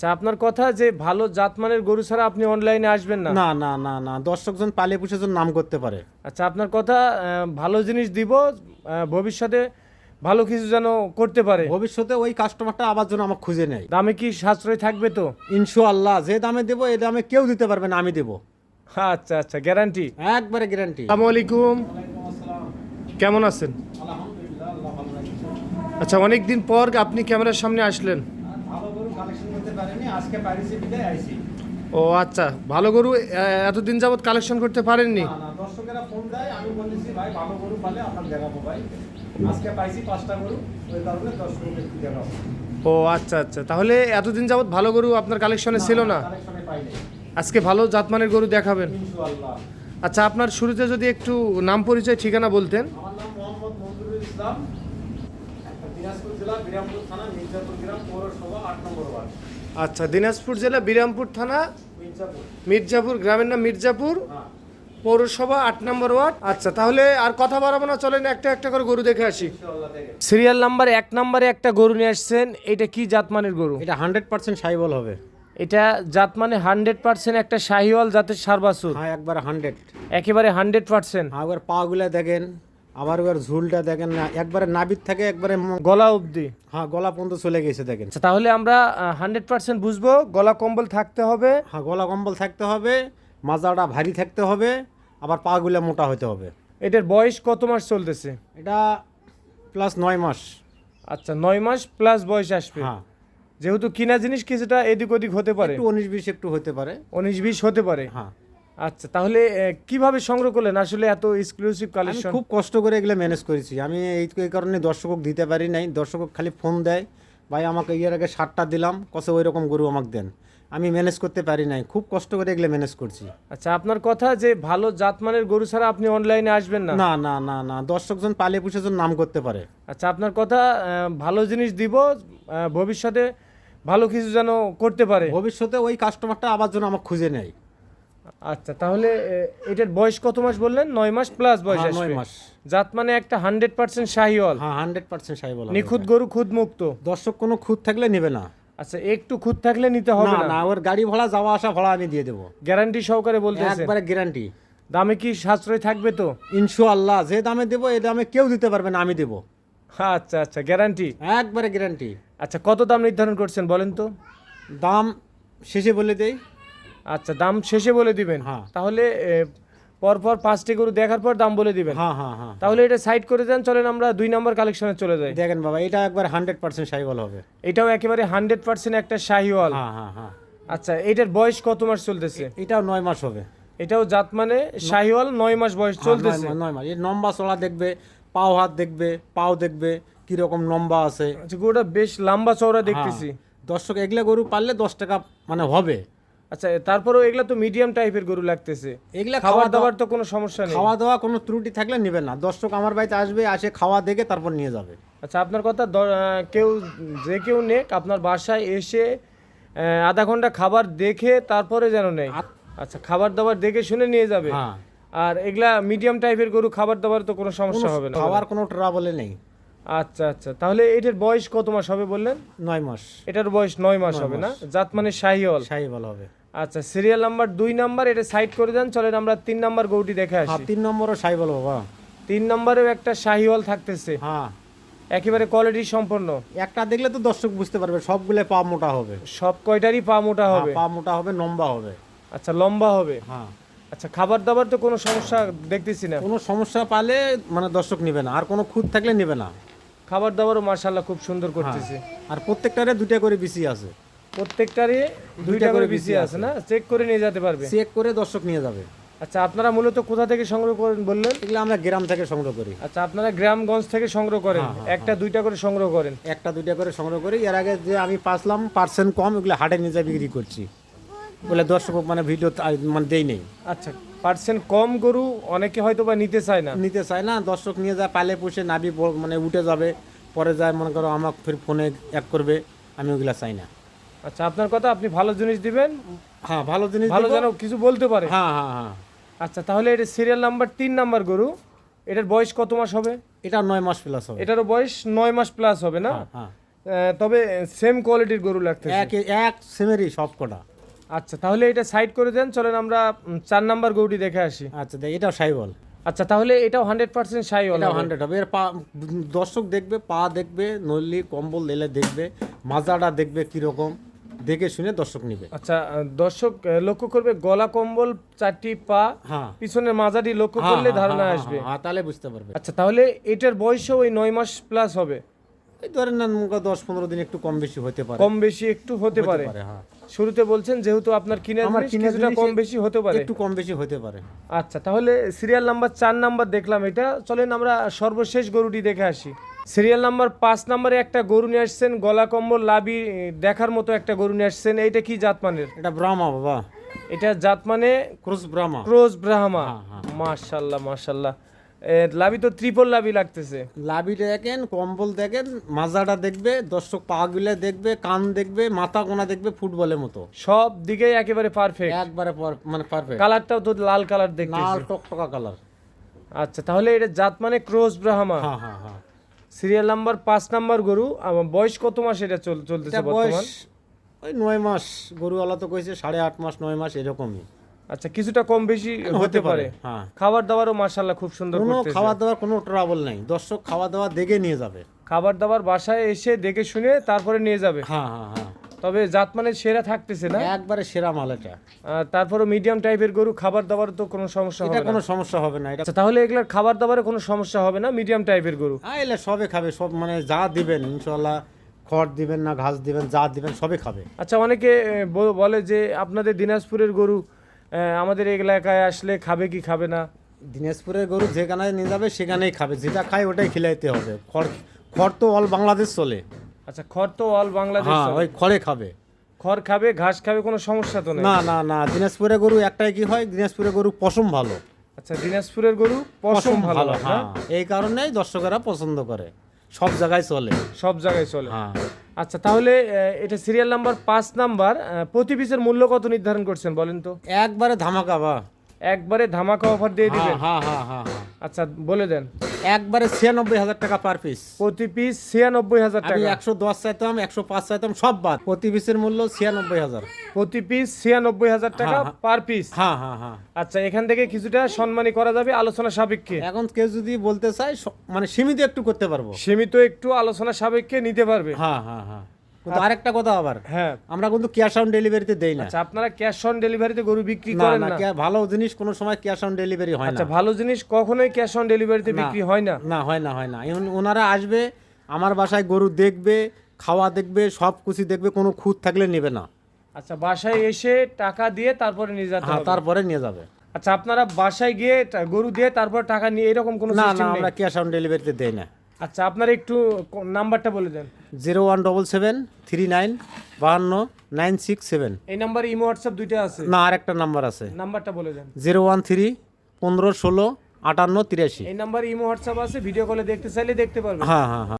আচ্ছা, আপনার কথা যে ভালো জাতমানের গরু ছাড়া আপনি অনলাইনে আসবেন না। না না না না, দর্শকজন পালে পুষে জন নাম করতে পারে। আচ্ছা, আপনার কথা ভালো জিনিস দিব, ভবিষ্যতে ভালো কিছু যেন করতে পারে। ভবিষ্যতে ওই কাস্টমারটা আবার যেন আমার খুঁজে নেয়। দামে কি সাশ্রয় থাকবে তো? ইনশাআল্লাহ যে দামে দেবো এই দামে কেউ দিতে পারবে না, আমি দেবো। আচ্ছা আচ্ছা, গ্যারান্টি। একবারে গ্যারান্টি। আসসালামু আলাইকুম, কেমন আছেন? আচ্ছা, অনেক দিন পর আপনি ক্যামেরার সামনে আসলেন। ভালো গরু কালেকশন করতে পারেনি, আজকে পারিছি বিদায় আইছি। ও আচ্ছা, ভালো গরু এতদিন যাবত কালেকশন করতে পারেননি? না না, দর্শকেরা ফোন দেয়, আমি বলেছি ভাই ভালো গরু পালে আপনার দেখাবো ভাই। আজকে পাইছি 5টা গরু, ওই কারণে দর্শকদের দেখাবো। ও আচ্ছা আচ্ছা, তাহলে এতদিন যাবত ভালো গরু আপনার কালেকশনে ছিল না, কালেকশনে পাইনি আজকে ভালো জাতমানের গরু দেখাবেন। ইনশাআল্লাহ। আচ্ছা, আপনার শুরুতে যদি একটু নাম পরিচয় ঠিকানা বলতেন। আমার নাম মোহাম্মদ মঞ্জুরুল ইসলাম, দিনাজপুর জেলা বিরামপুর থানা মির্জাপুর গ্রাম পৌরসভা 8 নম্বর ওয়ার্ড। আচ্ছা, দিনাজপুর জেলা বিরামপুর থানা মির্জাপুর। মির্জাপুর, গ্রামের নাম মির্জাপুর, হ্যাঁ পৌরসভা 8 নম্বর ওয়ার্ড। আচ্ছা, তাহলে আর কথা বাড়াবো না, চলেন একটা একটা করে গরু দেখে আসি। ইনশাআল্লাহ দেখেন। সিরিয়াল নাম্বার 1 নম্বরে একটা গরু নিয়ে আসছেন, এটা কি জাতমানের গরু? এটা 100% সাইবল হবে। এটা জাতমানে 100% একটা শাহিওয়াল জাতের ষাঁড় বাছুর, হ্যাঁ একবার 100। একেবারে 100%। আবার পাগুলা দেখেন, আবার এবার ঝুলটা দেখেন না, একবারে নাবিদ থাকে একবারে গলা অবধি। হ্যাঁ গলা পর্যন্ত চলে গেছে দেখেন। আচ্ছা, তাহলে আমরা 100% বুঝবো, গলা কম্বল থাকতে হবে। হ্যাঁ গলা কম্বল থাকতে হবে, মাজাটা ভারী থাকতে হবে, আবার পাগুলা মোটা হতে হবে। এটার বয়স কত মাস চলতেছে? এটা প্লাস 9 মাস। আচ্ছা, 9 মাস প্লাস বয়স আসবে। হ্যাঁ যেহেতু কিনা জিনিস কিছুটা এদিক ওদিক হতে পারে, একটু 19-20 একটু হতে পারে। 19-20 হতে পারে। হ্যাঁ আচ্ছা, তাহলে কিভাবে সংগ্রহ করলেন আসলে এত এক্সক্লুসিভ আমি কালেকশন? খুব কষ্ট করে এগুলো ম্যানেজ করেছি। আমি এই কারণে দর্শকক দিতে পারি নাই। দর্শক খালি ফোন দেয়, ভাই আমাকে এর আগে 7টা দিলাম, কসে ওই রকম গরু আমাকে দেন। আমি ম্যানেজ করতে পারি নাই, খুব কষ্ট করে এগুলো ম্যানেজ করছি। আচ্ছা, আপনার কথা যে ভালো জাতমানের গরু ছাড়া আপনি অনলাইনে আসবেন না। না না না না, দর্শকজন পালে পুষে জন নাম করতে পারে। আচ্ছা, আপনার কথা ভালো জিনিস দিব, ভবিষ্যতে ভালো কিছু যেন করতে পারে। ভবিষ্যতে ওই কাস্টমারটা আবার যেন আমাকে খুঁজে নেয়। আচ্ছা, তাহলে এটার বয়স কত মাস বললেন? 9 মাস প্লাস বয়স হ্যাঁ, 9 আসবে। মাস। জাত মানে একটা 100% শাহিওয়াল, হ্যাঁ 100% সাইবল হবে। নিখুঁত গরু, খুদ মুক্ত। দর্শক কোনো খুঁত থাকলে নেবে না। আচ্ছা, একটু খুঁত থাকলে নিতে হবে না না? না, ওর গাড়ি ভাড়া যাওয়া আসা ভাড়া আমি দিয়ে দেবো। গ্যারান্টি সহকারে বলতেছেন? একবারে গ্যারান্টি। দামে কি সাশ্রয় থাকবে তো? ইনশাআল্লাহ যে দামে দেবো এই দামে কেউ দিতে পারবে না, আমি দেবো। আচ্ছা আচ্ছা, গ্যারান্টি। একবারে গ্যারান্টি। আচ্ছা, কত দাম নির্ধারণ করছেন বলেন তো? দাম শেষে বলে দেই। আচ্ছা, দাম শেষে বলে দিবেন। হ্যাঁ। তাহলে পরপর 5টি গরু দেখার পর দাম বলে দিবেন। হ্যাঁ হ্যাঁ হ্যাঁ। তাহলে এটা সাইড করে দেন, চলেন আমরা 2 নম্বর কালেকশনে চলে যাই। দেখেন বাবা, এটা একবার 100% সাইবল হবে। এটাও একেবারে 100% একটা শাহিওয়াল। হ্যাঁ হ্যাঁ হ্যাঁ। আচ্ছা, এটার বয়স কত মাস চলতেছে? এটাও 9 মাস হবে। এটাও জাত মানে শাহিওয়াল, 9 মাস বয়স চলতেছে। 9 মাস। এর লম্বা চড়া দেখবে, পাও হাত দেখবে, পাও দেখবে কিরকম লম্বা আছে। আচ্ছা, গরুটা বেশ লম্বা চওড়া দেখতেছি। হ্যাঁ, দর্শক এগুলা গরু পারলে 10 টাকা মানে হবে। আচ্ছা, তারপরেও এগুলা তো মিডিয়াম টাইপের গরু লাগতেছে। এগুলা খাবার দাবার তো কোনো সমস্যা নেই? খাওয়া দাওয়া কোনো ত্রুটি থাকলে নেবে না। দর্শক আমার বাড়িতে আসবে, আসে খাওয়া দেখে তারপর নিয়ে যাবে। আচ্ছা, আপনার কথা কেউ যে কেউ নেক আপনার বাসায় এসে আধা ঘন্টা খাবার দেখে তারপরে যেন নেই। আচ্ছা, খাবার দাবার দেখে শুনে নিয়ে যাবে। হ্যাঁ, আর এগুলা মিডিয়াম টাইপের গরু, খাবার দাবার তো কোনো সমস্যা হবে না? খাওয়ার কোনো ট্রাবলে নেই। আচ্ছা আচ্ছা, তাহলে এটার বয়স কত মাস হবে বললেন? 9 মাস এটার বয়স 9 মাস হবে না? জাত মানে শাহিওয়াল। সাইবল হবে। আচ্ছা, সিরিয়াল নাম্বার 2 নাম্বার, এটা সাইড করে দেন, চলেন আমরা 3 নাম্বার গরুটি দেখে হ্যাঁ আসি। 3 নম্বরও সাইবল বাবা। 3 নাম্বারেও একটা শাহিওয়াল থাকতেছে, হ্যাঁ, একেবারে কোয়ালিটি সম্পন্ন। একটা দেখলে তো দর্শক বুঝতে পারবে, সবগুলো পা মোটা হবে। সব কয়টারই পা মোটা হ্যাঁ, হবে। পা মোটা হবে, লম্বা হবে। আচ্ছা, লম্বা হবে। হ্যাঁ, আচ্ছা, খাবার দাবার তো কোনো সমস্যা দেখতেছি না। কোনো সমস্যা পালে মানে দর্শক নেবে না, আর কোনো খুঁত থাকলে নেবে না। খাবার দাবারও মাশাআল্লাহ খুব সুন্দর করতেছে। আর প্রত্যেকটারে 2টা করে বিসি আছে। প্রত্যেকটারই 2টা করে বিসি আছে না? চেক করে নিয়ে যেতে পারবে। চেক করে দর্শক নিয়ে যাবে। আচ্ছা, আপনারা মূলত কোথা থেকে সংগ্রহ করেন বললেন? এগুলো আমরা গ্রাম থেকে সংগ্রহ করি। আচ্ছা, আপনারা গ্রামগঞ্জ থেকে সংগ্রহ করেন, একটা 2টা করে সংগ্রহ করেন। একটা 2টা করে সংগ্রহ করি। এর আগে যে আমি পাসলাম পার্সেন্ট কম, এগুলো হাটে নিয়ে যা বিক্রি করছি বলে দর্শক মানে ভিডিও মানে দেই নেই। আচ্ছা, পার্সেন্ট কম গরু অনেকে হয়তো বা নিতে চায় না। নিতে চায় না, দর্শক নিয়ে যায় পালে পুষে নাবি মানে উঠে যাবে, পরে যায় মনে করো আমাকে ফির ফোনে এক করবে, আমি ওগুলা চাই না। আচ্ছা, আপনার কথা, আপনি ভালো জিনিস দিবেন, হ্যাঁ ভালো জিনিস ভালো দেবো। যেন কিছু বলতে পারে। হ্যাঁ হ্যাঁ হ্যাঁ। আচ্ছা, তাহলে এটা সিরিয়াল নাম্বার 3 নাম্বার গরু, এটার বয়স কত মাস হবে? এটা 9 মাস প্লাস হবে। এটারও বয়স 9 মাস প্লাস হবে না? হ্যাঁ। তবে সেম কোয়ালিটির গরু লাগতেছে। এক সেমেরই সব কটা। আচ্ছা, তাহলে এটা সাইড করে দেন, চলেন আমরা 4 নাম্বার গরুটি দেখে আসি। আচ্ছা দেখ, এটাও সাইবল। আচ্ছা, তাহলে এটাও 100% সাইওয়াল এটাও হবে। 100 হবে। এর পা দর্শক দেখবে, পা দেখবে, নলি কম্বল দিলে দেখবে, মাজাটা দেখবে কিরকম, দেখে শুনে দর্শক নিবে। আচ্ছা, দর্শক লক্ষ্য করবে গলা কম্বল, 4টি পা, হ্যাঁ পিছনের মাজাটি লক্ষ্য করলে ধারণা আসবে। হ্যাঁ, তাহলে বুঝতে পারবে। আচ্ছা, তাহলে এটার বয়সও ওই 9 মাস প্লাস হবে। এই ধরেন না, 10-15 দিন একটু কম বেশি হতে পারে। কম বেশি একটু হতে পারে। হ্যাঁ, শুরুতে বলছেন যেহেতু আপনার কিনে আমার জিনিস, কিনা কিছুটা জিনিস কম বেশি হতে পারে। একটু কম বেশি হতে পারে। আচ্ছা, তাহলে সিরিয়াল নাম্বার 4 নাম্বার দেখলাম এটা, চলেন আমরা সর্বশেষ গরুটি দেখে আসি। সিরিয়াল নাম্বার 5 নাম্বারে একটা গরু নিয়ে আসছেন, গলা কম্বল লাবি দেখার মতো একটা গরু নিয়ে আসছেন। এইটা কি জাতমানের? এটা ব্রাহ্মা বাবা, এটা জাত মানে ক্রস ব্রাহ্মা। ক্রস ব্রাহ্মা। হ্যাঁ। মাশাআল্লাহ মাশাআল্লাহ, লাবি তো ট্রিপল লাবি লাগতেছে। লাভিটা দেখেন, কম্বল দেখেন, মাজাটা দেখবে, দর্শক পা গুলা দেখবে, কান দেখবে, মাথা কোনা দেখবে, ফুটবলের মতো সব দিকে একেবারে পারফেক্ট। একবারে মানে পারফেক্ট। কালারটাও তো লাল কালার লাল দেখতেছি। টকটকা কালার। আচ্ছা, তাহলে এটা জাত মানে ক্রস ব্রাহ্মা। হ্যাঁ। সিরিয়াল নাম্বার 5 নাম্বার গরু। বয়স কত মাস এটা চলতেছে এটা বর্তমান? বয়স ওই 9 মাস। গরুওয়ালা তো কইছে 8.5 মাস 9 মাস এরকমই আচ্ছা, কিছুটা কম বেশি হতে পারে। হ্যাঁ, খাবার দাবারও মাশাআল্লাহ খুব সুন্দর কোনো করতেছে। খাওয়া দাওয়ার কোনো ট্রাবল নাই। দর্শক খাওয়া দাওয়া দেখে নিয়ে যাবে। খাবার দাবার বাসায় এসে দেখে শুনে তারপরে নিয়ে যাবে। হ্যাঁ। তবে জাত মানে সেরা থাকতেছে না? একবারে সেরা মাল এটা। তারপরে মিডিয়াম টাইপের গরু, খাবার দাবার তো কোনো সমস্যা এটা হবে না। কোনো সমস্যা হবে না এটা। আচ্ছা, তাহলে এগুলার খাবার দাবারে কোনো সমস্যা হবে না, মিডিয়াম টাইপের গরু। এলে সবে খাবে, সব মানে যা দিবেন ইনশাআল্লাহ, খড় দিবেন না ঘাস দিবেন, যা দিবেন সবে খাবে। আচ্ছা, অনেকে বলে যে আপনাদের দিনাজপুরের গরু আমাদের এই এলাকায় আসলে খাবে কি খাবে না? দিনাজপুরের গরু যেখানে নিয়ে যাবে সেখানেই খাবে, যেটা খায় ওটাই খিলাইতে হবে। খড় তো অল বাংলাদেশ চলে। আচ্ছা, খড় তো অল বাংলাদেশ হ্যাঁ, চলে। ওই খড়ে খাবে। খড় খাবে, ঘাস খাবে, কোনো সমস্যা তো নেই। না, দিনাজপুরের গরু একটাই কি হয়, দিনাজপুরের গরু পশম ভালো। আচ্ছা, দিনাজপুরের গরু পশম ভালো হয় না? হ্যাঁ, এই কারণেই দর্শকেরা পছন্দ করে, সব জায়গায় চলে। সব জায়গায় চলে। হ্যাঁ, আচ্ছা, তাহলে এটা সিরিয়াল নাম্বার 5 নাম্বার। প্রতি পিসের মূল্য কত নির্ধারণ করছেন বলেন তো? একবারে ধামাকা বা। একবারে ধামাকা অফার দিয়ে দিবেন? হ্যাঁ। আচ্ছা, বলে দেন। একবারে 96,000 টাকা পার পিস। প্রতি পিস 96,000 আমি টাকা। 110 চাইতাম, 105 চাইতাম, সব বাদ। প্রতি পিসের মূল্য 96,000। প্রতি পিস 96,000 টাকা হ্যাঁ। Per piece. হ্যাঁ। আচ্ছা, এখান থেকে কিছুটা সম্মানী করা যাবে আলোচনা সাপেক্ষে। এখন কেউ যদি বলতে চায় মানে সীমিত একটু করতে পারবো। সীমিত একটু আলোচনা সাপেক্ষে নিতে পারবে। হ্যাঁ। কিন্তু আরেকটা কথা আবার, হ্যাঁ। আমরা কিন্তু ক্যাশ অন ডেলিভারিতে দেই না। আচ্ছা, আপনারা ক্যাশ অন ডেলিভারিতে গরু বিক্রি না করেন না, না? ভালো জিনিস কোনো সময় ক্যাশ অন ডেলিভারি হয় না। আচ্ছা, ভালো জিনিস কখনোই ক্যাশ অন ডেলিভারিতে বিক্রি হয় না? না, হয় না। এখন ওনারা আসবে আমার বাসায়, গরু দেখবে, খাওয়া দেখবে, সব কিছু দেখবে, কোনো খুঁত থাকলে নেবে না। আচ্ছা, বাসায় এসে টাকা দিয়ে তারপরে নিয়ে যেতে হ্যাঁ, হবে? তারপরে নিয়ে যাবে। আচ্ছা, আপনারা বাসায় গিয়ে গরু দিয়ে তারপর টাকা নিয়ে এরকম কোনো না সিস্টেম নেই? আমরা ক্যাশ অন ডেলিভারিতে দেই না। আচ্ছা, আপনারা একটু নাম্বারটা বলে দেন। 01773952967। এই নাম্বারে ইমো হোয়াটসঅ্যাপ দুইটা আছে? না, আরেকটা নাম্বার আছে, নাম্বারটা বলে দেন। 01315165883। এই নাম্বারে ইমো হোয়াটসঅ্যাপ আছে, ভিডিও কলে দেখতে চাইলে দেখতে পারবেন। হ্যাঁ।